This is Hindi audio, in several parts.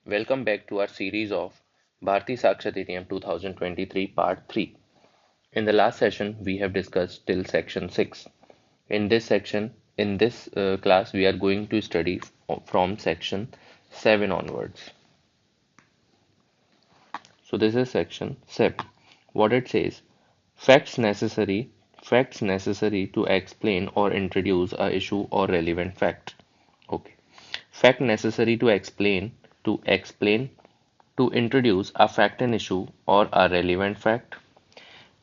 Welcome back to our series of Bharti Sakshat Niyam 2023 Part 3. In the last session, we have discussed till section 6. In this class, we are going to study from section 7 onwards. So this is section 7. What it says, facts necessary, facts necessary to explain or introduce a issue or relevant fact. Okay. Fact necessary to explain to introduce a fact and issue or a relevant fact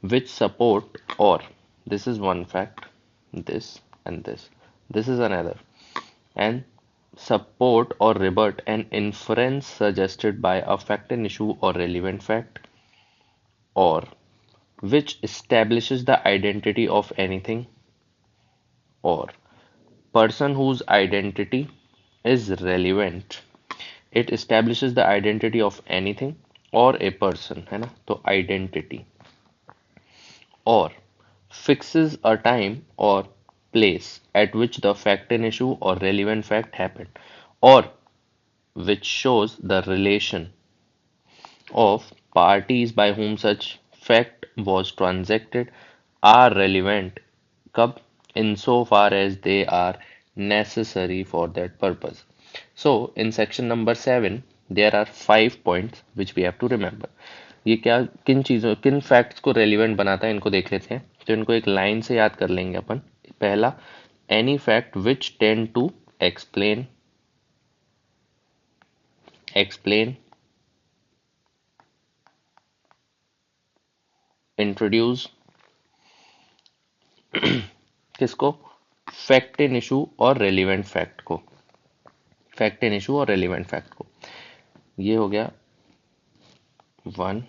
which support or this is one fact, this and this is another, and support or rebut an inference suggested by a fact and issue or relevant fact, or which establishes the identity of anything or person whose identity is relevant. It establishes the identity of anything or a person, है ना? तो identity, or fixes a time or place at which the fact and issue or relevant fact happened, or which shows the relation of parties by whom such fact was transacted are relevant कब insofar as they are necessary for that purpose. So in section number 7 there are 5 points which we have to remember. ये क्या किन फैक्ट्स को रेलिवेंट बनाता है इनको देख लेते हैं. तो इनको एक लाइन से याद कर लेंगे अपन. पहला, any fact which tend to explain explain introduce किसको, फैक्ट इन इशू और रेलिवेंट फैक्ट को, फैक्ट इन इशू और रेलिवेंट फैक्ट को. ये हो गया 1,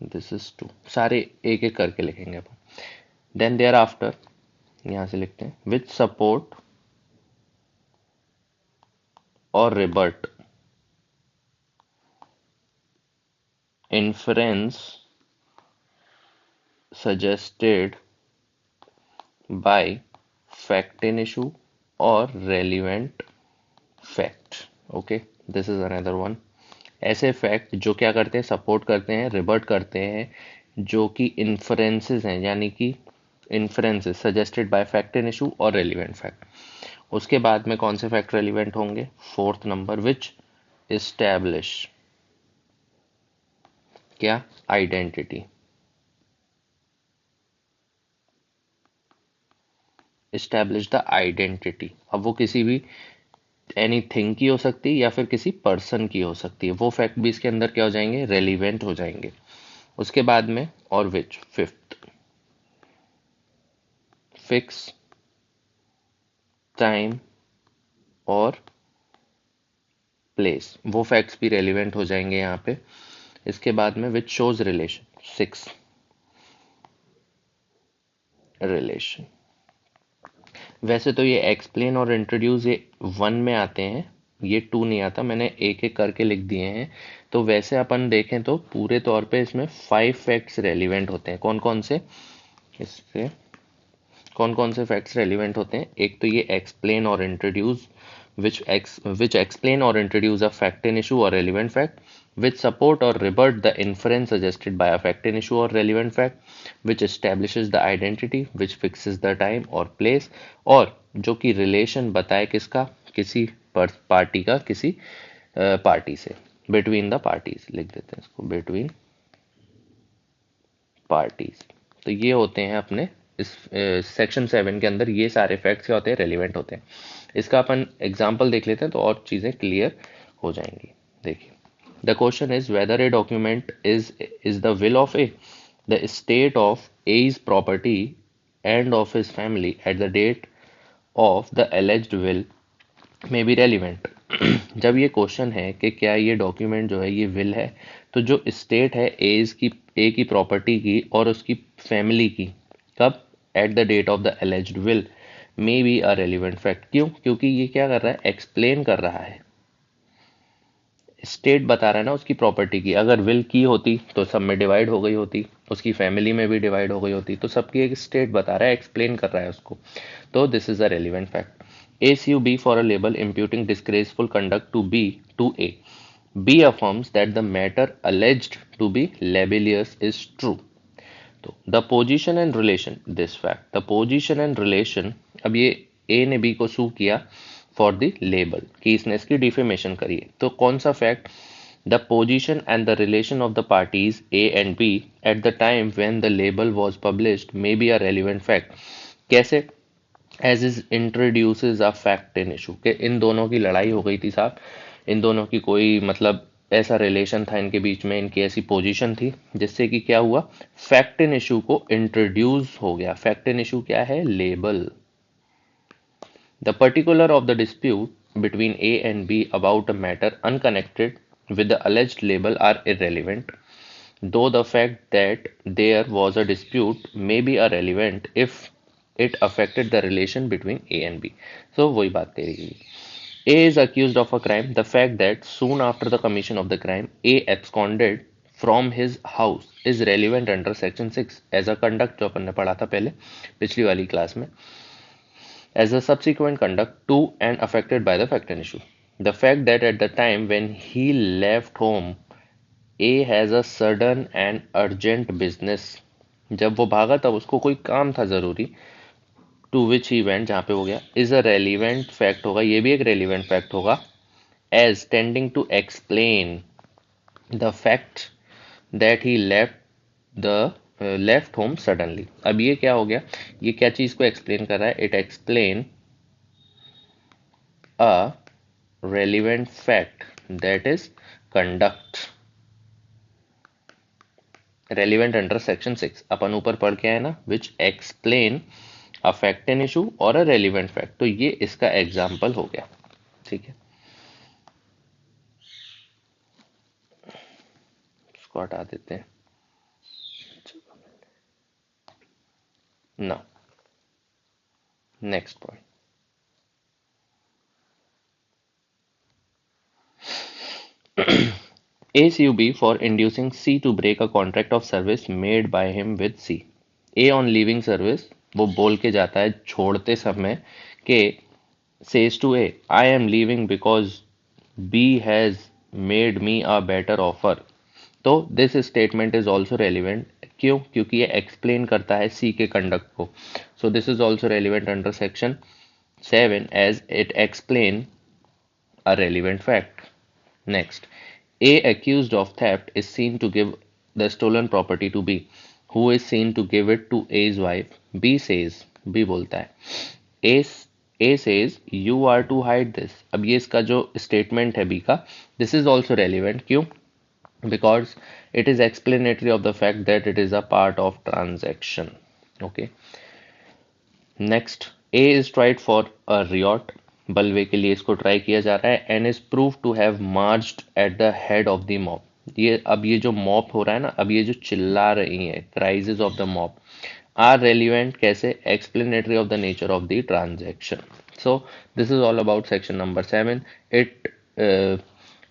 दिस इज 2. सारे एक एक करके लिखेंगे अपन. देन देयर आफ्टर यहां से लिखते हैं विच सपोर्ट और रिबर्ट inference suggested by fact in issue or relevant fact. Okay, this is another one. ऐसे फैक्ट जो क्या करते हैं, सपोर्ट करते हैं, रिबर्ट करते हैं, जो कि इन्फ्रेंसेस हैं, यानी कि inferences suggested by fact in issue और रेलिवेंट फैक्ट. उसके बाद में कौन से फैक्ट रेलिवेंट होंगे, 4th नंबर, विच इस्टेब्लिश क्या, आइडेंटिटी. Establish the identity. अब वो किसी भी एनीथिंग की हो सकती है या फिर किसी पर्सन की हो सकती है. वो फैक्ट भी इसके अंदर क्या हो जाएंगे, रेलिवेंट हो जाएंगे. उसके बाद में और विच, 5th, फिक्स टाइम और प्लेस. वो फैक्ट्स भी रेलिवेंट हो जाएंगे यहाँ पे. इसके बाद में विच शोज रिलेशन, 6 रिलेशन. वैसे तो ये एक्सप्लेन और इंट्रोड्यूस ये 1 में आते हैं, ये 2 नहीं आता, मैंने एक एक करके लिख दिए हैं. तो वैसे अपन देखें तो पूरे तौर पे इसमें 5 फैक्ट्स रेलिवेंट होते हैं. कौन कौन से, इससे कौन कौन से फैक्ट्स रेलिवेंट होते हैं. एक तो ये एक्सप्लेन और introduce, which explain or introduce a fact and issue or relevant fact, which support or rebut the inference suggested by a fact and issue or relevant fact, which establishes the identity, which fixes the time or place, और जो कि रिलेशन बताए किसका, किसी पार्टी का किसी पार्टी से, बिटवीन द पार्टीज लिख देते हैं इसको, बिटवीन पार्टीज. तो ये होते हैं अपने इस सेक्शन 7 के अंदर, ये सारे फैक्ट्स क्या होते हैं, रेलिवेंट होते हैं. इसका अपन एग्जाम्पल देख लेते हैं तो और चीजें क्लियर हो जाएंगी. देखिए, the question is whether a document is the will of a, the state of a is property and of his family at the date of the alleged will may be relevant. जब ये क्वेश्चन है कि क्या ये डॉक्यूमेंट जो है ये विल है, तो जो स्टेट है ए की प्रॉपर्टी की और उसकी फैमिली की, कब, at the date of the alleged will may be a relevant fact. क्यों, क्योंकि ये क्या कर रहा है, एक्सप्लेन कर रहा है, स्टेट बता रहा है ना उसकी प्रॉपर्टी की. अगर विल की होती तो सब में डिवाइड हो गई होती, उसकी फैमिली में भी डिवाइड हो गई होती, तो सबकी एक स्टेट बता रहा है, एक्सप्लेन कर रहा है उसको. तो this is a relevant fact. A sue B for a label imputing disgraceful conduct to B to A. B affirms that the matter alleged to be libelous is true. तो the position and relation this fact the position and relation अब ये ए ने बी को सू किया फॉर द लेबल कि इसने इसकी डिफेमेशन करी है तो कौन सा fact the position and the relation of the parties A and B at the time when the libel was published may be a relevant fact कैसे as is introduces a fact in issue के इन दोनों की लड़ाई हो गई थी साहब इन दोनों की कोई मतलब ऐसा रिलेशन था इनके बीच में इनकी ऐसी पोजीशन थी जिससे कि क्या हुआ फैक्ट इन इशू को इंट्रोड्यूस हो गया फैक्ट इन इशू क्या है label the particular of the dispute between A and be about a matter unconnected with the alleged label are irrelevant, though the fact that there was a dispute may be irrelevant if it affected the relation between A and B. So वही बात कह रही है A is accused of a crime. The fact that soon after the commission of the crime, A absconded from his house is relevant under section 6 as a conduct जो अपन ने पढ़ा था पहले पिछली वाली क्लास में as a subsequent conduct to and affected by the fact and issue. The fact that at the time when he left home, A has a sudden and urgent business. जब वो भागा तब उसको कोई काम था जरूरी टू विच ही वेंट जहाँ पे हो गया इज अ रेलिवेंट फैक्ट होगा ये भी एक रेलिवेंट फैक्ट होगा as tending to explain the fact that he left home suddenly अब ये क्या हो गया ये क्या चीज को एक्सप्लेन कर रहा है it explain a relevant fact that is conduct relevant under section 6 अपन ऊपर पढ़ के आए ना which explain a fact and issue और a relevant fact तो ये इसका एग्जाम्पल हो गया ठीक है इसको हटा देते हैं now next point A sue B for inducing C to break a contract of service made by him with C. A on leaving service वो बोल के जाता है छोड़ते समय कि says to A, I am leaving because B has made me a better offer. तो this statement is also relevant क्यों क्योंकि ये explain करता है C के conduct को so this is also relevant under section 7 as it explain a relevant fact. Next, A accused of theft is seen to give the stolen property to B, who is seen to give it to A's wife. B says, B बोलता है, A says, you are to hide this. अब ये इसका जो statement है B का, this is also relevant. क्यों? Because it is explanatory of the fact that it is a part of transaction. Okay. Next, A is tried for a riot. बलवे के लिए इसको ट्राई किया जा रहा है and is prove to have marched at the head of the mob ये अब ये जो मॉब हो रहा है ना अब ये जो चिल्ला रही है crisis of the mob are relevant कैसे explanatory of the nature of the transaction so this is all about section number 7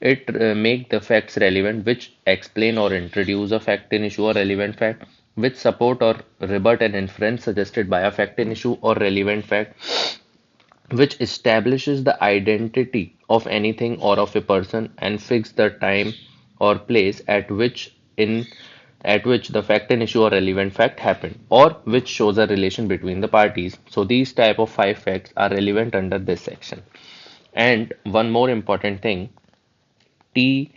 it make the facts relevant which explain or introduce a fact in issue or relevant fact which support or rebut an inference suggested by a fact in issue or relevant fact which establishes the identity of anything or of a person and fix the time or place at which the fact and issue or relevant fact happened or which shows a relation between the parties. So these type of 5 facts are relevant under this section. And one more important thing, TIP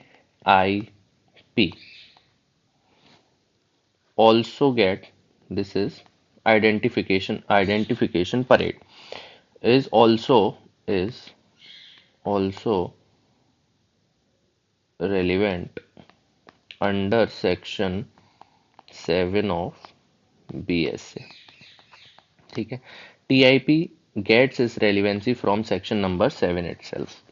also get this is identification parade is also relevant under section 7 of BSA. ठीक है TIP gets its relevancy from section number 7 itself.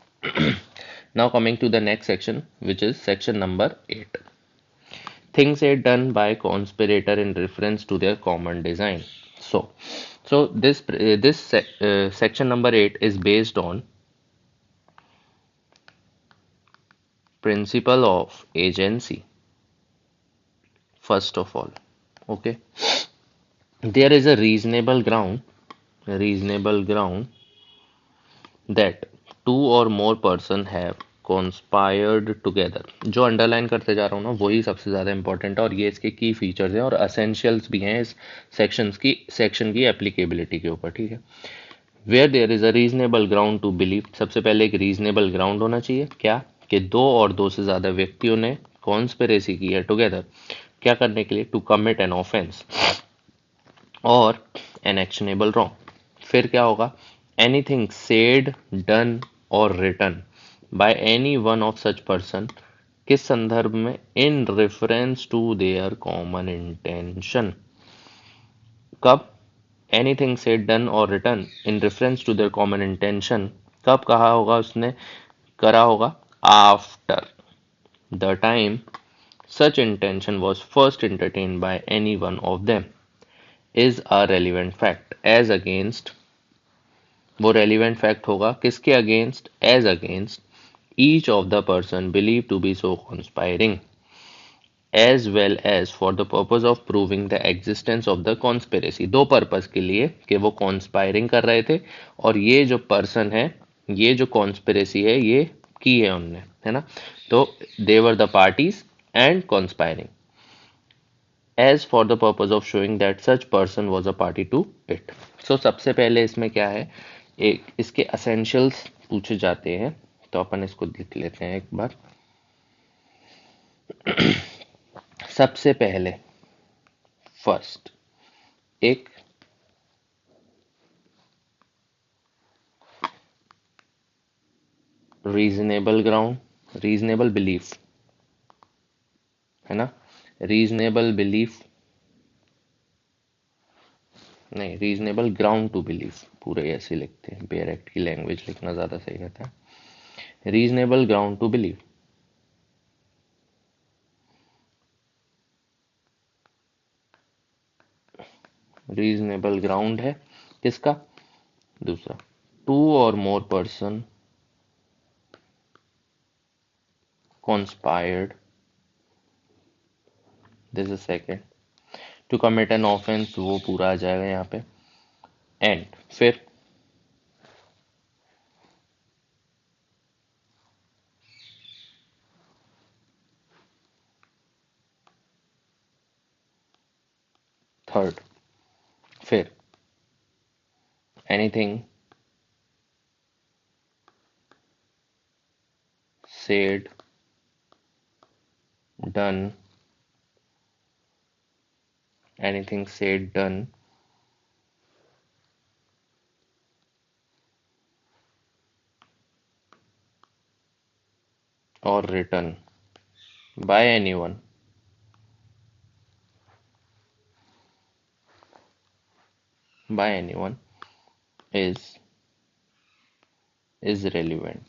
Now coming to the next section which is section number 8. Things are done by conspirator in reference to their common design. So this section number 8 is based on principle of agency. First of all, okay, there is a reasonable ground that two or more person have conspired together. जो अंडरलाइन करते जा रहा हूँ ना वही सबसे ज़्यादा इंपॉर्टेंट है और ये इसके की फीचर्स हैं और असेंशियल्स भी हैं इस सेक्शन की एप्लीकेबिलिटी के ऊपर, ठीक है। Where there is a reasonable ground to believe, सबसे पहले एक रीजनेबल ग्राउंड होना चाहिए, क्या कि दो और दो से ज़्यादा व्यक्तियों ने कॉन्स्पिरेसी की है टुगेदर, क्या करने के लिए, to commit an offence or an actionable wrong. फिर क्या होगा, anything said done or written by any one of such person, किस संदर्भ में, in reference to their common intention. कब, anything said done or written in reference to their common intention, कब कहा होगा उसने, करा होगा, after the time such intention was first entertained by any one of them is a relevant fact as against, वो relevant fact होगा किसके against, as against each of the person believed to be so conspiring as well as for the purpose of proving the existence of the conspiracy, दो पर्पस के लिए कि वो conspiring कर रहे थे और ये जो पर्सन है, ये जो conspiracy है ये की है उनने, है ना। तो they were the parties and conspiring as for the purpose of showing that such person was a party to it. So सबसे पहले इसमें क्या है, एक इसके essentials पूछे जाते हैं, तो अपन इसको लिख लेते हैं एक बार। सबसे पहले फर्स्ट एक रीजनेबल ग्राउंड, रीजनेबल बिलीफ, है ना, रीजनेबल बिलीफ नहीं, रीजनेबल ग्राउंड टू बिलीव, पूरे ऐसे लिखते हैं, बेयर एक्ट की लैंग्वेज लिखना ज्यादा सही रहता है। Reasonable ground to believe, reasonable ground है किसका, दूसरा, two or more person conspired, this is second, to commit an offense, वो पूरा आ जाएगा यहाँ पे, एंड फिर थर्ड, फिर anything said done, anything said done or written by anyone is relevant,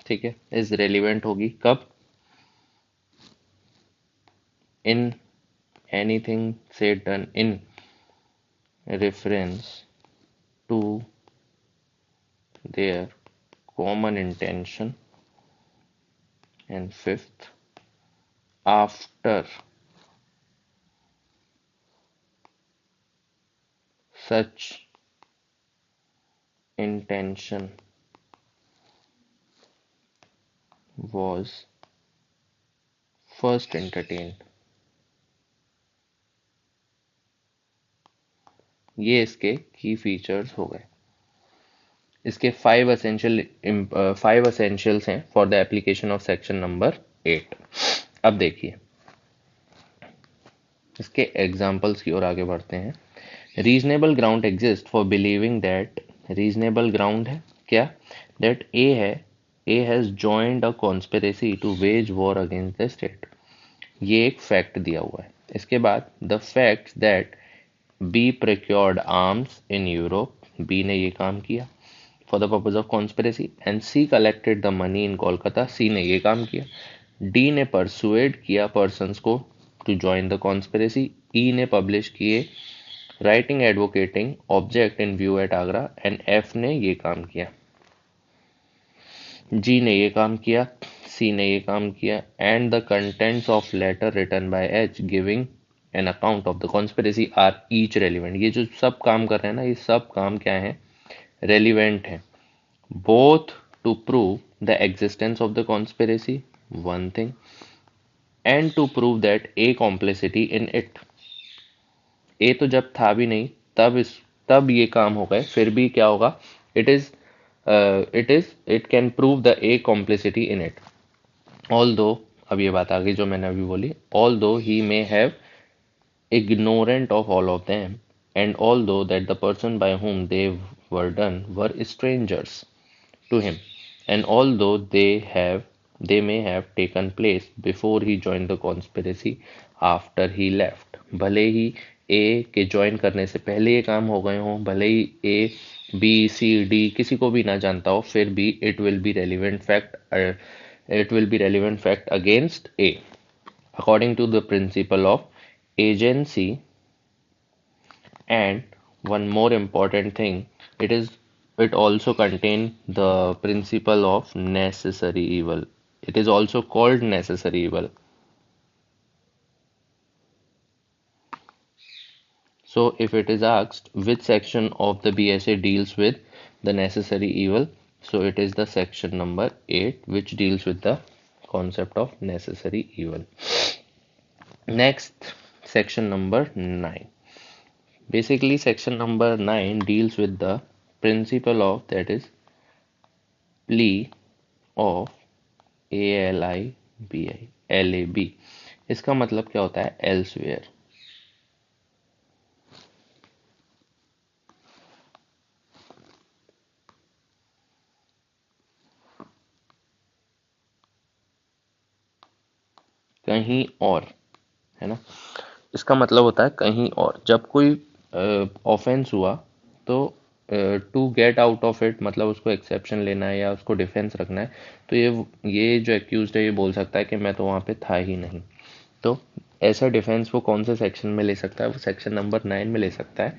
ठीक है। is relevant होगी कब, in anything said done in reference to their common intention, and fifth, after such intention was first entertained। ये इसके की फीचर्स हो गए। इसके फाइव असेंशियल्स हैं for the application of section number 8। अब देखिए इसके एग्जाम्पल्स की ओर आगे बढ़ते हैं। Reasonable ground exist for believing that, reasonable ground है क्या, दैट ए है, A has joined a conspiracy to wage war against the state. ये एक फैक्ट दिया हुआ है। इसके बाद the fact that B procured arms in Europe, B ने ये काम किया for the purpose of conspiracy, and C collected the money in Kolkata, C ने ये काम किया। डी ने परसुएड किया पर्सन्स को to join the conspiracy, E ने पब्लिश किए writing advocating object in view at Agra, and F ने ये काम किया। जी ने ये काम किया, सी ने ये काम किया, and the contents of letter written by H giving an account of the conspiracy are each relevant. ये जो सब काम कर रहे हैं ना, ये सब काम क्या है, रेलिवेंट है both to prove the existence of the conspiracy, one thing, and to prove that a complicity in it. ए तो जब था भी नहीं, तब ये काम हो गए, फिर भी क्या होगा? It is it can prove the A complicity in it, all दो, अब ये बात आ गई जो मैंने अभी बोली, although he may have ignorant of all of them, and although that the person by whom they were done were strangers to him, and although they may have taken place before he joined the conspiracy, after he left, भले ही ए के ज्वाइन करने से पहले ये काम हो गए हों, भले ही ए बी सी डी किसी को भी ना जानता हो, फिर भी it will be relevant fact against A according to the principle of agency. And one more important thing, it also contain the principle of necessary evil. It is also called necessary evil. So if it is asked which section of the BSA deals with the necessary evil, so it is the section number 8 which deals with the concept of necessary evil. Next, section number 9. Basically, section number 9 deals with the principle of, that is, plea of ALIBI, LAB. इसका मतलब क्या होता है? elsewhere. कहीं और, है ना? इसका मतलब होता है कहीं और। जब कोई ऑफेंस हुआ तो to get out of it, मतलब उसको एक्सेप्शन लेना है या उसको डिफेंस रखना है, तो ये जो एक्यूज्ड है ये बोल सकता है कि मैं तो वहाँ पे था ही नहीं। तो ऐसा डिफेंस वो कौन से सेक्शन में ले सकता है? वो सेक्शन नंबर 9 में ले सकता है।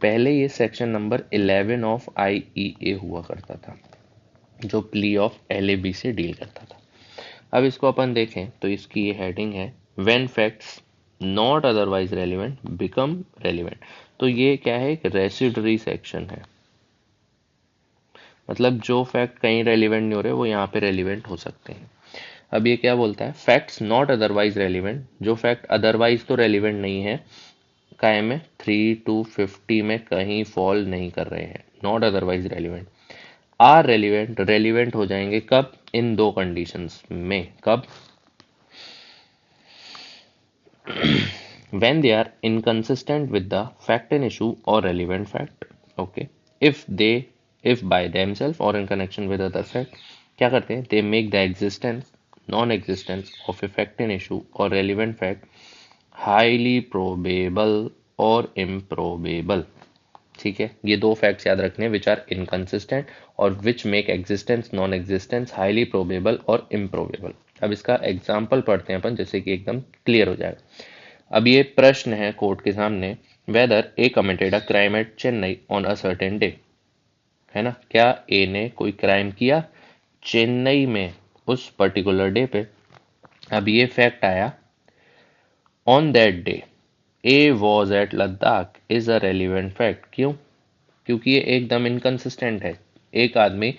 पहले ये सेक्शन नंबर 11 ऑफ IEA हुआ करता था, जो प्ली ऑफ LAB से डील करता था। अब इसको अपन देखें तो इसकी ये हेडिंग है, when facts not otherwise relevant become relevant. तो ये क्या है? एक रेसिडरी सेक्शन है, मतलब जो फैक्ट कहीं रेलिवेंट नहीं हो रहे वो यहाँ पे रेलिवेंट हो सकते हैं। अब ये क्या बोलता है? फैक्ट्स नॉट अदरवाइज रेलिवेंट, जो फैक्ट अदरवाइज तो रेलिवेंट नहीं है, काय में 3 to 50 में कहीं फॉल नहीं कर रहे हैं, not otherwise relevant, are relevant, relevant हो जाएंगे कब? इन दो कंडीशंस में। कब? when they are inconsistent with the fact in issue or relevant fact. Okay, if by themselves or in connection with other fact, क्या करते हैं? They make the existence, non-existence of a fact in issue or relevant fact highly probable or improbable. ठीक है, ये दो फैक्ट्स याद रखने, विच आर इनकंसिस्टेंट और which make existence, non existence highly probable और इम्प्रोबेबल। अब इसका एग्जाम्पल पढ़ते हैं अपन, जैसे कि एकदम क्लियर हो जाएगा। अब ये प्रश्न है कोर्ट के सामने, whether A committed a crime at Chennai on a certain day, है ना? क्या ए ने कोई क्राइम किया चेन्नई में उस पर्टिकुलर डे पे? अब ये फैक्ट आया, on that day A was at Ladakh is a relevant fact. क्यों? क्योंकि ये एकदम इनकंसिस्टेंट है। एक आदमी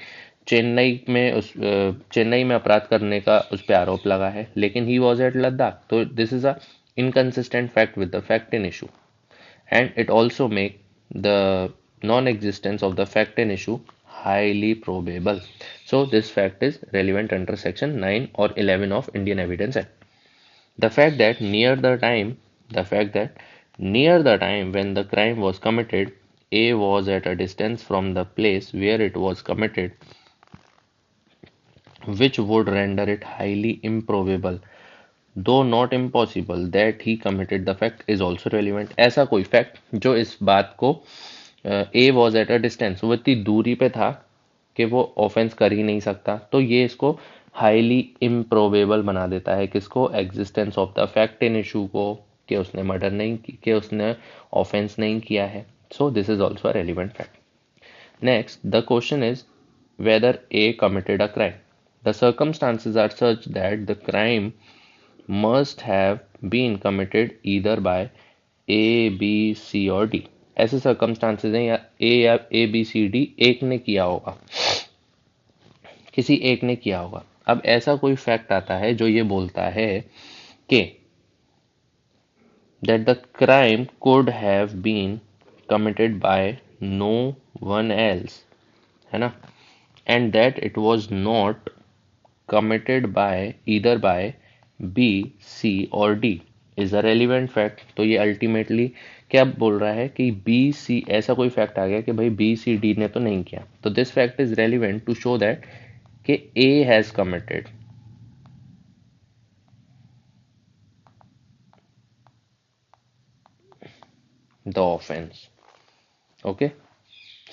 चेन्नई में अपराध करने का उस पर आरोप लगा है, लेकिन ही वॉज एट लद्दाख, तो this is a inconsistent fact with the fact in issue, and it also make the non existence of the fact in issue highly probable. So this fact is relevant under section 9 or 11 of Indian Evidence Act. The fact that near the time when the crime was committed, A was at a distance from the place where it was committed, which would render it highly improbable, though not impossible, that he committed the fact is also relevant. ऐसा कोई fact जो इस बात को A was at a distance, वो इतनी दूरी पे था कि वो ऑफेंस कर ही नहीं सकता, तो ये इसको हाईली इम्प्रोबेबल बना देता है। किसको? Existence of the fact in issue को, कि उसने मर्डर नहीं कि उसने ऑफेंस नहीं किया है। सो this is also a relevant fact. Next, the question is whether A committed a crime. The circumstances are such that the crime must have been committed either by A, B, C or D. ऐसे circumstances हैं या A B C D एक ने किया होगा। किसी एक ने किया होगा। अब ऐसा कोई फैक्ट आता है जो ये बोलता है कि that the crime could have been committed by no one else, है ना, and that it was not committed by either by B, C or D is a relevant fact। तो ये अल्टीमेटली क्या बोल रहा है कि बी सी, ऐसा कोई फैक्ट आ गया कि भाई बी सी डी ने तो नहीं किया, तो this fact is relevant to show that कि A has committed the offence. Okay,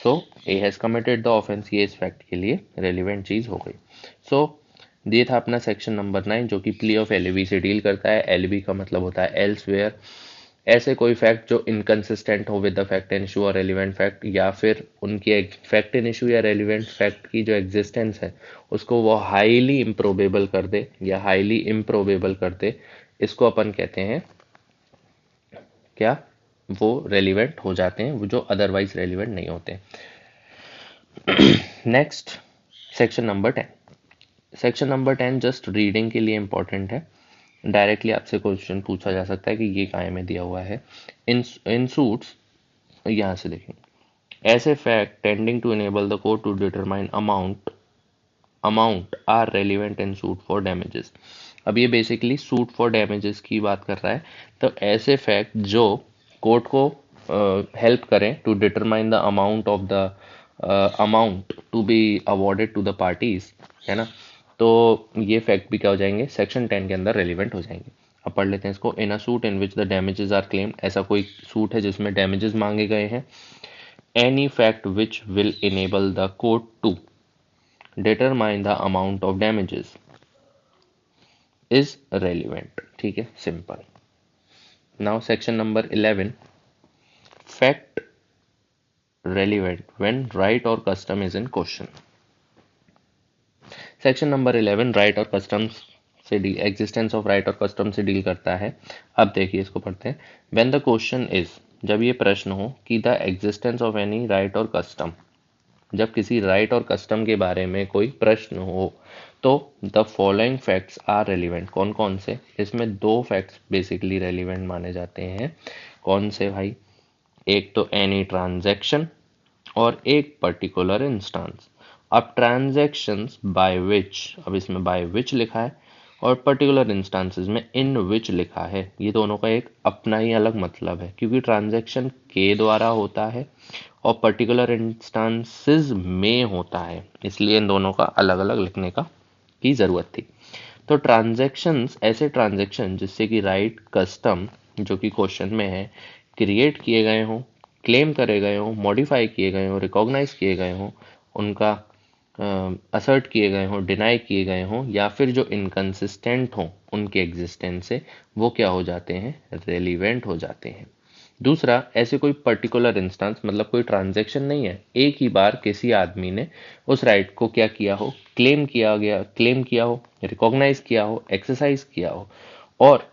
so A has committed the offence, ये इस फैक्ट के लिए रेलिवेंट चीज हो गई। सो ये था अपना सेक्शन नंबर 9 जो कि प्ली ऑफ एलबी से डील करता है। एलबी का मतलब होता है एल्सवेयर, ऐसे कोई फैक्ट जो इनकंसिस्टेंट हो with the fact in issue और रेलिवेंट फैक्ट, या फिर उनकी फैक्ट इन इशू या रेलिवेंट फैक्ट की जो एग्जिस्टेंस है उसको वो हाईली इम्प्रोबेबल कर दे या हाईली इम्प्रोबेबल कर दे, इसको अपन कहते हैं क्या, वो रेलिवेंट हो जाते हैं, वो जो अदरवाइज रेलिवेंट नहीं होते। Next, section number 10। Section number 10 just reading के लिए इंपॉर्टेंट है। डायरेक्टली आपसे क्वेश्चन पूछा जा सकता है कि ये काय में दिया हुआ है। इन सूट्स, यहां से देखें, ऐसे fact tending to enable the court to determine amount are relevant in suit for damages. अब ये बेसिकली सूट फॉर डैमेजेस की बात कर रहा है। तो ऐसे फैक्ट जो कोर्ट को हेल्प करें to determine the amount of the amount to be awarded to the parties, है ना, तो ये फैक्ट भी क्या हो जाएंगे, सेक्शन 10 के अंदर रेलिवेंट हो जाएंगे। अब पढ़ लेते हैं इसको। In a suit in which the damages are claim, ऐसा कोई सूट है जिसमें डैमेजेस मांगे गए हैं। Any fact which will enable the court to determine the amount of damages is relevant. ठीक है, simple. Now section number 11, fact relevant when right or custom is in question। Section number 11 right और कस्टम्स से डील, एग्जिस्टेंस ऑफ राइट और कस्टम से डील करता है। अब देखिए इसको पढ़ते हैं। व्हेन द क्वेश्चन इज, जब ये प्रश्न हो कि the existence of any right और कस्टम, जब किसी राइट और कस्टम के बारे में कोई प्रश्न हो, तो the following facts are relevant. कौन कौन से, इसमें दो फैक्ट्स बेसिकली रेलिवेंट माने जाते हैं। कौन से भाई, एक तो एनी ट्रांजैक्शन और एक पर्टिकुलर इंस्टांस। अब ट्रांजैक्शंस बाय विच, अब इसमें बाय विच लिखा है और पर्टिकुलर इंस्टांसेस में इन विच लिखा है, ये दोनों का एक अपना ही अलग मतलब है, क्योंकि ट्रांजैक्शन के द्वारा होता है और पर्टिकुलर इंस्टांसेस में होता है, इसलिए इन दोनों का अलग अलग लिखने की जरूरत थी। तो ट्रांजैक्शंस, ऐसे ट्रांजैक्शन जिससे कि राइट कस्टम जो कि क्वेश्चन में है क्रिएट किए गए हों, क्लेम करे गए हों, मॉडिफाई किए गए हों, रिकॉग्नाइज किए गए हों, उनका असर्ट किए गए हों, डिनाई किए गए हों, या फिर जो इनकंसिस्टेंट हों उनके एग्जिस्टेंस से, वो क्या हो जाते हैं, रेलिवेंट हो जाते हैं। दूसरा, ऐसे कोई पर्टिकुलर इंस्टेंस, मतलब कोई ट्रांजैक्शन नहीं है, एक ही बार किसी आदमी ने उस राइट को क्या किया हो, क्लेम किया हो, रिकॉग्नाइज किया हो, एक्सरसाइज किया हो, और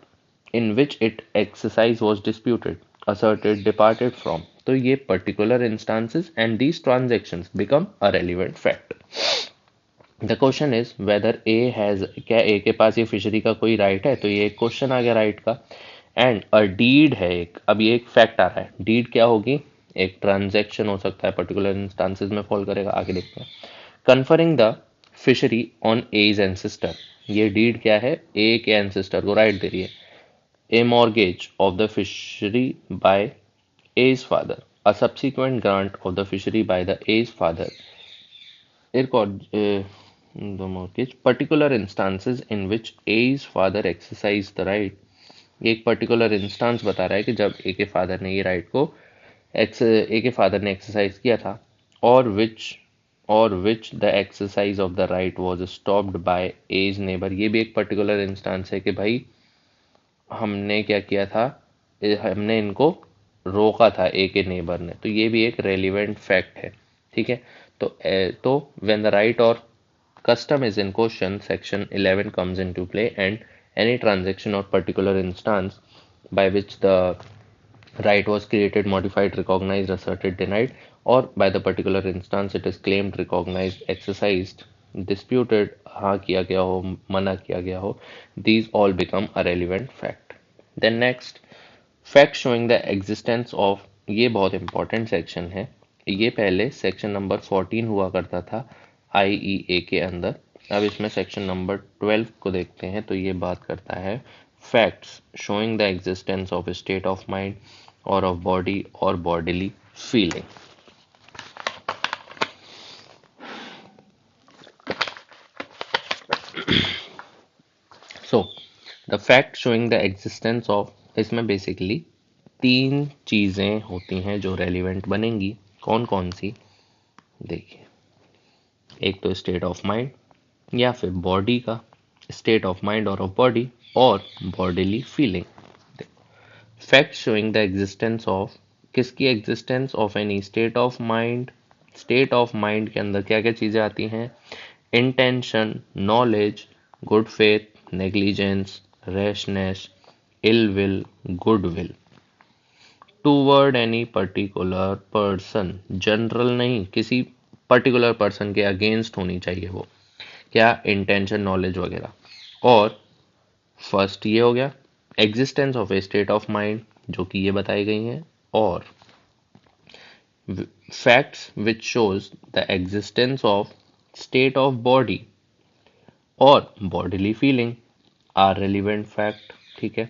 in which it exercise was disputed, asserted, departed from, तो ये particular instances and these transactions become a relevant fact। The question is whether A has, क्या A के पास ये फिशरी का कोई राइट है, तो ये एक क्वेश्चन आ गया राइट का। एंड अ डीड है एक, अब ये एक फैक्ट आ रहा है, डीड क्या होगी, एक ट्रांजैक्शन हो सकता है, पर्टिकुलर इंस्टांसेस में फॉल करेगा, आगे देखते हैं। Conferring the fishery on A's ancestor, ये डीड क्या है, ए के एंसेस्टर को राइट दे रही है। A mortgage of the fishery by A's father, a subsequent grant of the fishery by the A's father, the mortgage, particular instances in which A's father exercised the right। ये एक पर्टिकुलर इंस्टांस बता रहा है कि जब ए के फादर ने ये राइट को ए के फादर ने एक्सरसाइज किया था, और which the exercise of the right was stopped by A's neighbour. ये भी एक पर्टिकुलर इंस्टांस है कि भाई हमने क्या किया था, हमने इनको रोका था ए के नेबर ने, तो ये भी एक रेलिवेंट फैक्ट है। ठीक है, तो व्हेन द राइट और custom is in question, section 11 comes into play, and any transaction or particular instance by which the right was created, modified, recognized, asserted, denied, or by the particular instance it is claimed, recognized, exercised, disputed, हाँ किया गया हो, मना किया गया हो, these all become a relevant fact. Then next, fact showing the existence of, ये बहुत इंपॉर्टेंट सेक्शन है। ये पहले सेक्शन नंबर 14 हुआ करता था आईईए के अंदर। अब इसमें सेक्शन नंबर 12 को देखते हैं तो ये बात करता है facts showing the existence of state of mind और ऑफ बॉडी और bodily feeling. So the fact showing the existence of, इसमें बेसिकली तीन चीजें होती हैं जो रेलिवेंट बनेंगी। कौन कौन सी? देखिए, एक तो स्टेट ऑफ माइंड या फिर बॉडी का स्टेट ऑफ माइंड और ऑफ बॉडी, और bodily feeling. Fact showing the existence of, किसकी existence? Of any state of mind. State of mind के अंदर क्या क्या चीजें आती हैं? Intention, knowledge, good faith, negligence, rashness, ill will, good will toward any particular person. General नहीं, किसी पर्टिकुलर पर्सन के अगेंस्ट होनी चाहिए वो। क्या? इंटेंशन, नॉलेज वगैरह। और फर्स्ट ये हो गया existence of a state of mind, जो कि ये बताई गई हैं। और facts which shows the existence of state of body और bodily feeling are relevant fact. ठीक है।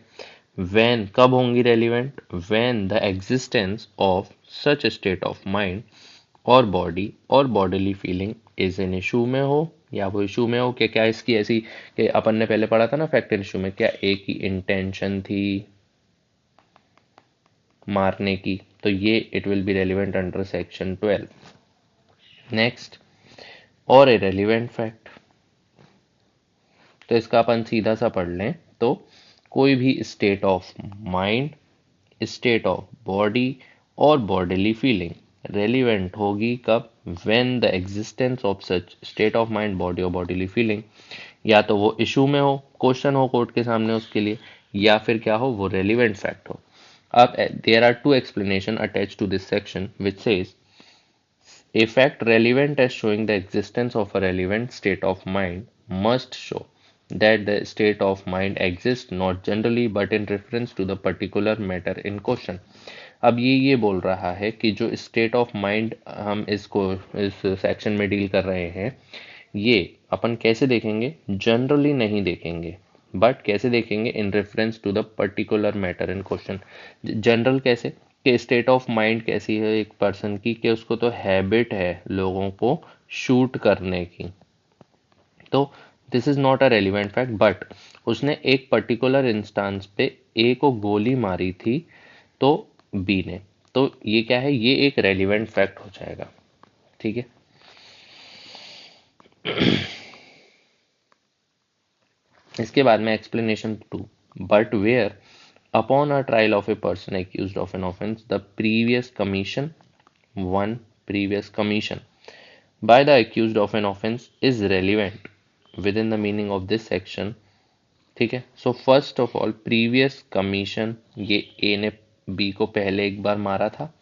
when, कब होंगी relevant? when the existence of such a state of mind और bodily feeling is an issue में हो, या वो इशू में हो कि क्या इसकी ऐसी, कि अपन ने पहले पढ़ा था ना फैक्ट एंड इशू में, क्या एक ही इंटेंशन थी मारने की, तो ये it will be relevant under section 12। Next, और ए रेलिवेंट फैक्ट, तो इसका अपन सीधा सा पढ़ लें तो कोई भी state of mind, state of body और बॉडीली फीलिंग रेलिवेंट होगी कब? When the existence of such state of mind, body और बॉडीली फीलिंग, या तो वो इशू में हो, क्वेश्चन हो कोर्ट के सामने उसके लिए, या फिर क्या हो, वो रेलिवेंट फैक्ट हो। अब there are two explanation attached to this section which says a fact relevant as showing the existence of a relevant state of mind must show that the state of mind exists not generally but in reference to the particular matter in question। अब ये बोल रहा है कि जो स्टेट ऑफ माइंड हम इसको इस सेक्शन में डील कर रहे हैं, ये अपन कैसे देखेंगे? जनरली नहीं देखेंगे, बट कैसे देखेंगे? In reference to the particular matter in question. General कैसे? कि स्टेट ऑफ माइंड कैसी है एक पर्सन की, कि उसको तो हैबिट है लोगों को शूट करने की, तो this is not a relevant fact. But उसने एक पर्टिकुलर इंस्टांस पे ए को गोली मारी थी तो बी ने, तो ये क्या है? ये एक रेलिवेंट फैक्ट हो जाएगा। ठीक है। इसके बाद में explanation 2, but where upon a trial of a person accused of an offence the previous commission, one previous commission by the accused of an offense is relevant within the meaning of this section। ठीक है। So first of all previous commission, ये ए ने बी को पहले एक बार मारा था,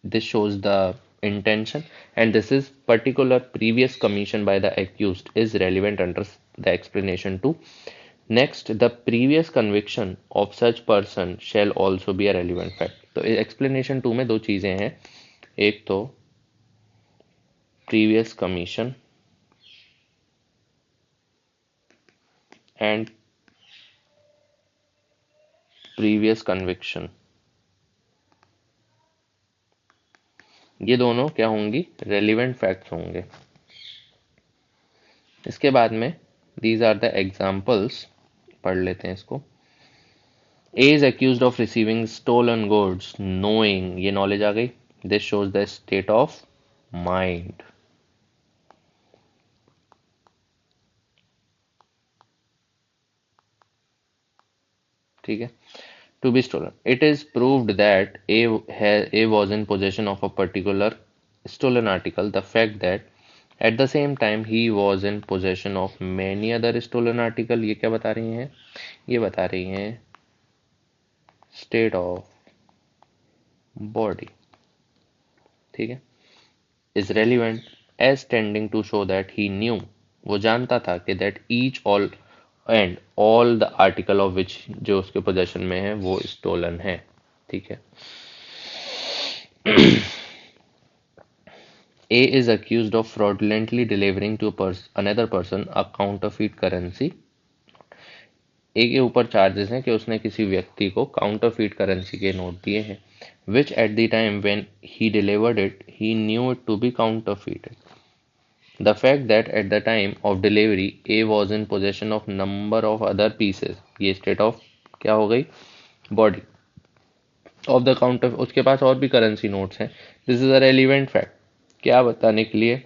this shows the intention, and this is particular previous commission by the accused is relevant under the explanation 2। next, the previous conviction of such person shall also be a relevant fact। तो explanation 2 में दो चीजें हैं, एक तो previous commission and previous conviction, ये दोनों क्या होंगी? रेलिवेंट फैक्ट्स होंगे। इसके बाद में दीज आर द एग्जाम्पल्स, पढ़ लेते हैं इसको। A is accused of receiving stolen goods knowing, ये नॉलेज आ गई, this shows the state of mind. ठीक है। To be stolen, it is proved that A was in possession of a particular stolen article, the fact that at the same time he was in possession of many other stolen article, ये क्या बता रही हैं? ये बता रही हैं state of body। ठीक है। is relevant as tending to show that he knew वो जानता था कि that each all and all the article of which जो उसके पोजेशन में है वो स्टोलन है। ठीक है। A is accused of fraudulently delivering to another person a counterfeit currency। ए के ऊपर चार्जेस हैं कि उसने किसी व्यक्ति को काउंटरफीट करेंसी के नोट दिए हैं, which at the time when he delivered it he knew it to be counterfeited. The fact that at the time of delivery A was in possession of number of other pieces, ये स्टेट ऑफ क्या हो गई, बॉडी ऑफ द काउंटर, उसके पास और भी करेंसी नोट्स हैं। This is a relevant fact, क्या बताने के लिए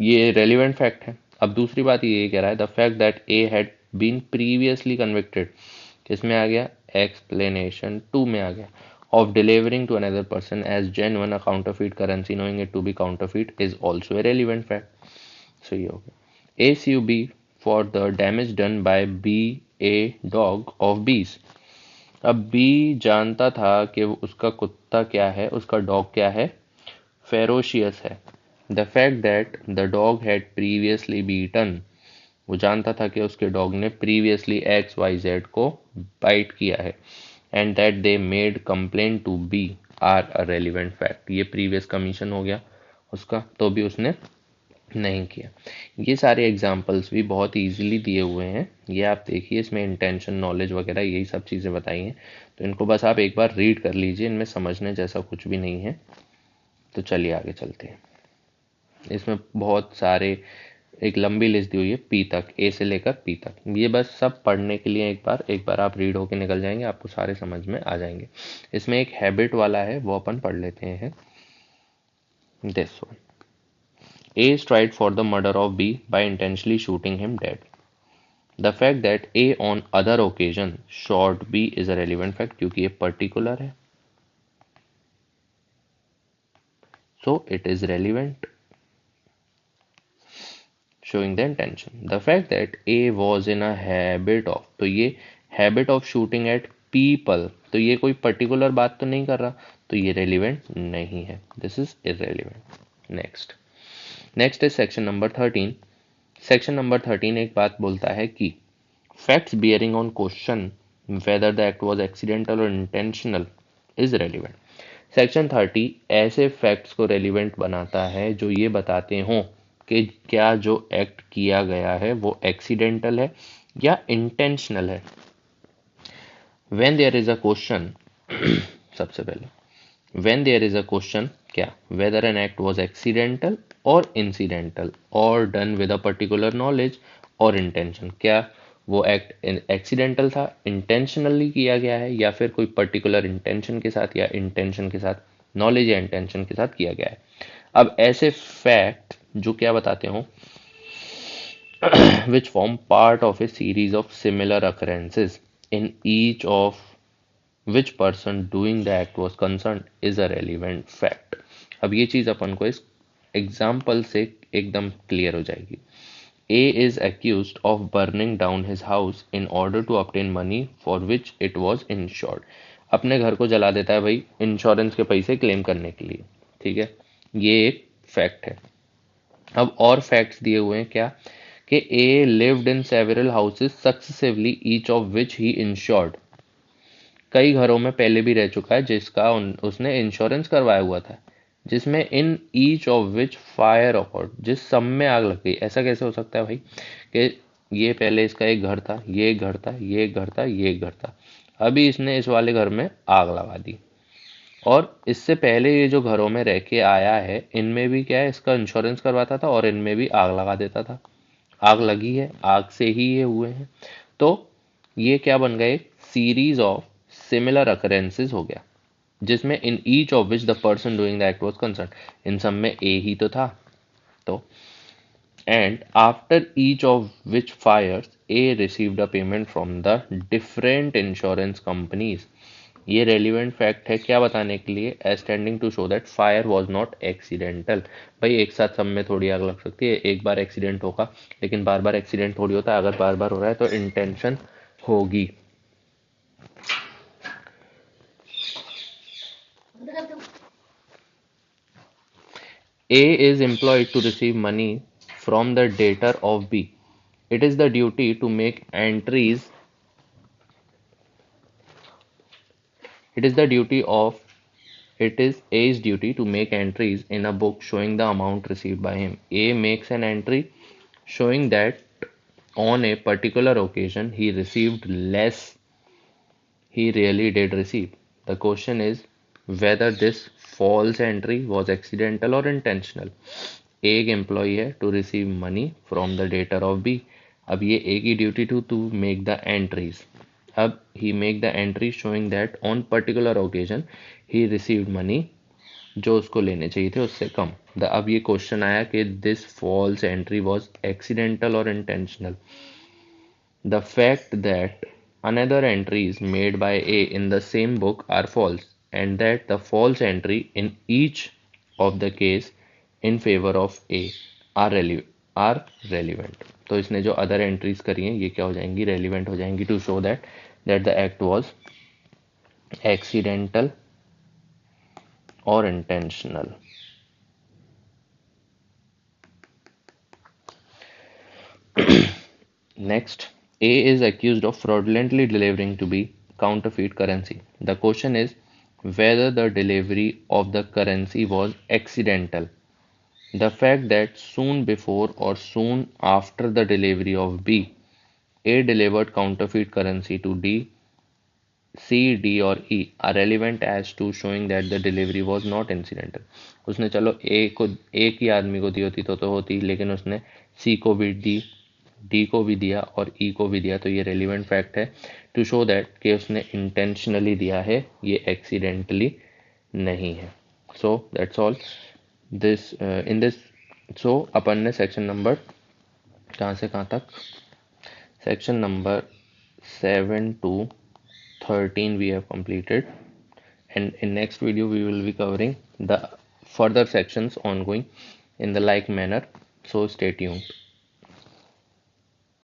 ये रेलिवेंट फैक्ट है। अब दूसरी बात ये कह रहा है the fact that A had been previously convicted, किसमें आ गया, एक्सप्लेनेशन टू में आ गया, of delivering to another person as genuine a counterfeit currency knowing it to be counterfeit is also a relevant fact. So ये हो गया A sue B for the damage done by B a dog of B's. अब बी जानता था कि उसका कुत्ता क्या है, उसका डॉग क्या है, फेरोशियस है। The fact that the dog had previously beaten, वो जानता था कि उसके डॉग ने प्रीवियसली एक्स वाई जेड को बाइट किया है, and that they made complaint to be are a relevant fact. ये प्रीवियस कमीशन हो गया उसका, तो भी उसने नहीं किया। ये सारे एग्जाम्पल्स भी बहुत इजीली दिए हुए हैं, ये आप देखिए, इसमें इंटेंशन, नॉलेज वगैरह यही सब चीज़ें बताई हैं, तो इनको बस आप एक बार रीड कर लीजिए, इनमें समझने जैसा कुछ भी नहीं है। तो चलिए आगे चलते हैं। इसमें बहुत सारे, एक लंबी लिस्ट दी हुई है पी तक, ए से लेकर पी तक, ये बस सब पढ़ने के लिए एक बार आप रीड होके निकल जाएंगे, आपको सारे समझ में आ जाएंगे। इसमें एक हैबिट वाला है, वो अपन पढ़ लेते हैं। This one, A is tried for the murder of B by intentionally shooting him dead. The fact that A on other occasion shot B is a relevant fact क्योंकि ये particular है, so it is relevant, showing the intention. The fact that A was in a habit of, तो ये habit of shooting at people, तो ये कोई particular बात तो नहीं कर रहा, तो ये relevant नहीं है, this is irrelevant. Next is section number 13. Section number 13 एक बात बोलता है कि facts bearing on question whether the act was accidental or intentional is relevant. Section 30 ऐसे फैक्ट्स को रेलिवेंट बनाता है जो ये बताते हों कि क्या जो एक्ट किया गया है वो एक्सीडेंटल है या इंटेंशनल है। When there is a question, सबसे पहले when there is a question, क्या, whether an act was accidental or incidental or done with a particular knowledge or intention, क्या वो एक्ट एक्सीडेंटल था, इंटेंशनली किया गया है, या फिर कोई पर्टिकुलर इंटेंशन के साथ या इंटेंशन के साथ, नॉलेज या इंटेंशन के साथ किया गया है। अब ऐसे फैक्ट जो क्या बताते हो, which form part of a series of similar occurrences in each of which person doing the act was concerned is a relevant fact। अब ये चीज अपन को इस एग्जाम्पल से एकदम क्लियर हो जाएगी। A is accused of burning down his house in order to obtain money for which it was insured। अपने घर को जला देता है भाई इंश्योरेंस के पैसे क्लेम करने के लिए, ठीक है, ये एक फैक्ट है। अब और फैक्ट्स दिए हुए हैं क्या, कि A lived in several houses successively each of which he insured, कई घरों में पहले भी रह चुका है जिसका उसने इंश्योरेंस करवाया हुआ था, जिसमें in each of which fire awkward, जिस सब में आग लग गई। ऐसा कैसे हो सकता है भाई कि ये पहले इसका एक घर था, ये एक घर था, ये एक घर था, ये एक घर था, अभी इसने इस वाले घर में आग लगा दी, और इससे पहले ये जो घरों में रह के आया है इनमें भी क्या है, इसका इंश्योरेंस करवाता था और इनमें भी आग लगा देता था, आग लगी है, आग से ही ये हुए हैं। तो ये क्या बन गए, सीरीज ऑफ सिमिलर अकरेंसेस हो गया, जिसमें in each of which the person doing the act was concern, इन सब में ए ही तो था। तो and after each of which fires A received a payment from the different insurance companies. ये रेलिवेंट फैक्ट है क्या बताने के लिए, as tending to show that fire was not accidental. भाई एक साथ सब में थोड़ी आग लग सकती है, एक बार एक्सीडेंट होगा लेकिन बार बार एक्सीडेंट थोड़ी होता है, अगर बार बार हो रहा है तो इंटेंशन होगी। A is employed to receive money from the debtor of B. It is the duty to make entries. It is the duty of It is A's duty to make entries in a book showing the amount received by him. A makes an entry showing that on a particular occasion he received less he really did receive. The question is whether this false entry was accidental or intentional. A एक एम्प्लॉई है to receive money from the debtor of B. अब ये ए की duty to make the entries. अब he make the entry showing that on particular occasion he received money जो उसको लेने चाहिए थे उससे कम. अब ये क्वेश्चन आया कि this false entry was accidental or intentional. The fact that another entries made by A in the same book are false, and that the false entry in each of the case in favor of A are relevant. तो इसने जो other entries करी हैं ये क्या हो जाएंगी, relevant हो जाएंगी to show that the act was accidental or intentional. Next, A is accused of fraudulently delivering to B counterfeit currency. The question is whether the delivery of the currency was accidental. The fact that soon before or soon after the delivery of B, A delivered counterfeit currency to D, C, D और E are relevant as to showing that the delivery was not incidental. उसने चलो एक ही आदमी को दी होती तो होती, लेकिन उसने C को भी दी, डी को भी दिया और ई को भी दिया, तो ये रेलिवेंट फैक्ट है टू शो दैट कि उसने इंटेंशनली दिया है, ये एक्सीडेंटली नहीं है. So that's all this in this. So अपन ने सेक्शन नंबर कहाँ से कहाँ तक, section number 7 to 13 we have completed, and in next video we will be covering the further sections ongoing in the like manner. So stay tuned.